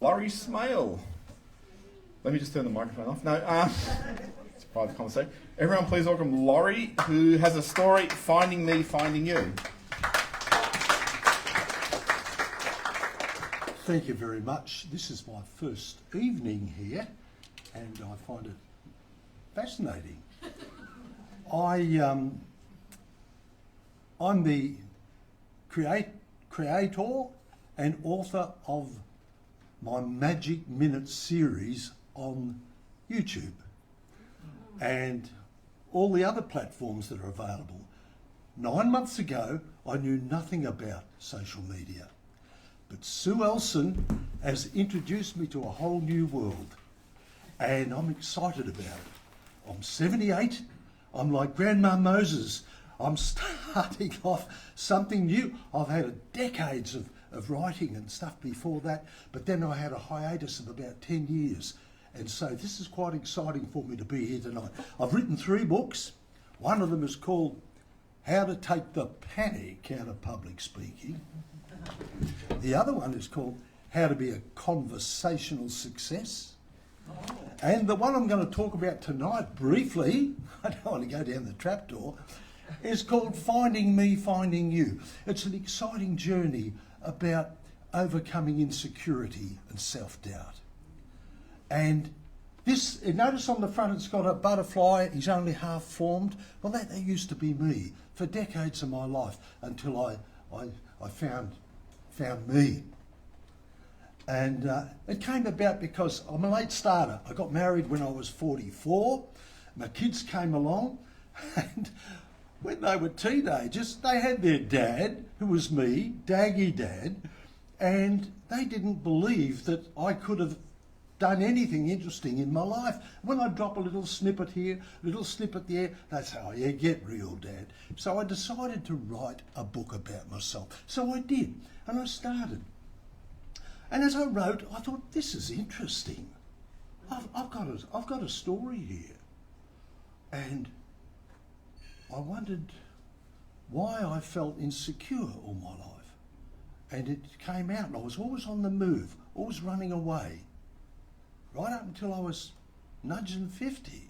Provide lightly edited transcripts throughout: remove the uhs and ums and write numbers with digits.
Laurie Smale. Let me just turn the microphone off. No, it's a private conversation. Everyone please welcome Laurie, who has a story, Finding Me, Finding You. Thank you very much. This is my first evening here, and I find it fascinating. I'm the creator and author of my Magic Minute series on YouTube and all the other platforms that are available. 9 months ago, I knew nothing about social media, but Sue Elson has introduced me to a whole new world, and I'm excited about it. I'm 78. I'm like Grandma Moses. I'm starting off something new. I've had decades of writing and stuff before that, but then I had a hiatus of about 10 years. And so this is quite exciting for me to be here tonight. I've written 3 books. One of them is called How to Take the Panic Out of Public Speaking. The other one is called How to Be a Conversational Success. And the one I'm going to talk about tonight briefly, I don't want to go down the trapdoor, is called Finding Me, Finding You. It's an exciting journey about overcoming insecurity and self-doubt. And this, notice on the front it's got a butterfly, he's only half formed. Well, that used to be me for decades of my life until I found me. And it came about because I'm a late starter. I got married when I was 44. My kids came along, and when they were teenagers, they had their dad, who was me, Daggy Dad, and they didn't believe that I could have done anything interesting in my life. When I drop a little snippet here, a little snippet there, they say, "Oh yeah, get real, Dad." So I decided to write a book about myself. So I did, and I started. And as I wrote, I thought, this is interesting. I've got a story here. And I wondered why I felt insecure all my life. And it came out, and I was always on the move, always running away, right up until I was nudging 50.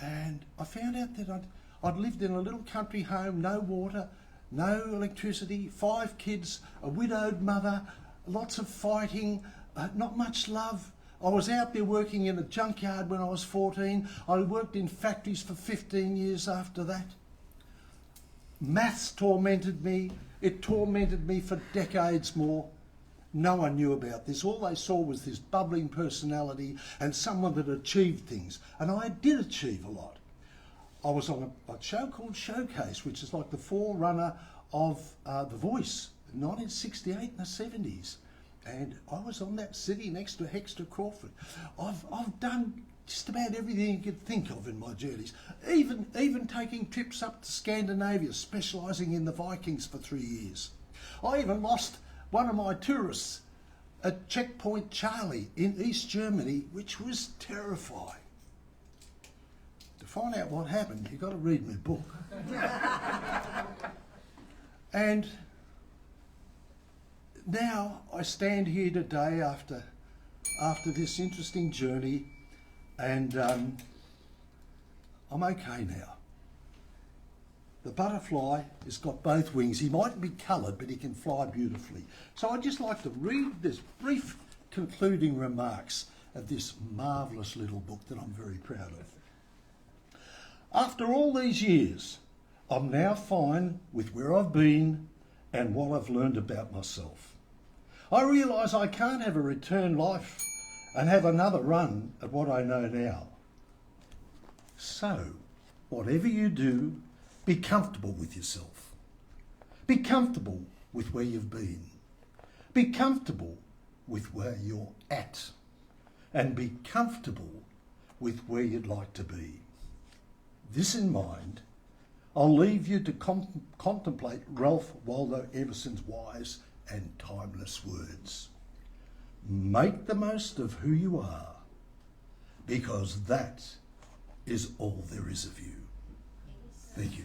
And I found out that I'd lived in a little country home, no water, no electricity, 5 kids, a widowed mother, lots of fighting, not much love. I was out there working in a junkyard when I was 14. I worked in factories for 15 years after that. Maths tormented me. It tormented me for decades more. No one knew about this. All they saw was this bubbling personality and someone that achieved things. And I did achieve a lot. I was on a show called Showcase, which is like the forerunner of The Voice, 1968 and the 70s. And I was on that sitting next to Hexter Crawford. I've done just about everything you could think of in my journeys, even taking trips up to Scandinavia, specialising in the Vikings for 3 years. I even lost one of my tourists at Checkpoint Charlie in East Germany, which was terrifying. To find out what happened, you've got to read my book. And now I stand here today after this interesting journey, and I'm okay now. The butterfly has got both wings. He mightn't be coloured, but he can fly beautifully. So I'd just like to read this brief concluding remarks of this marvellous little book that I'm very proud of. After all these years, I'm now fine with where I've been and what I've learned about myself. I realise I can't have a return life and have another run at what I know now. So, whatever you do, be comfortable with yourself. Be comfortable with where you've been. Be comfortable with where you're at. And be comfortable with where you'd like to be. This in mind, I'll leave you to contemplate Ralph Waldo Emerson's wise and timeless words. Make the most of who you are, because that is all there is of you. Thank you.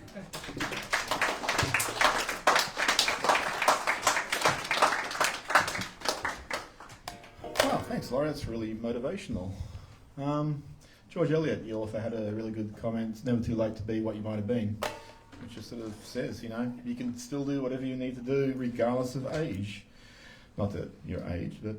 Thanks, Laurie. That's really motivational. George Eliot, the author, had a really good comment. It's never too late to be what you might have been, which just sort of says, you know, you can still do whatever you need to do regardless of age. Not that your age, but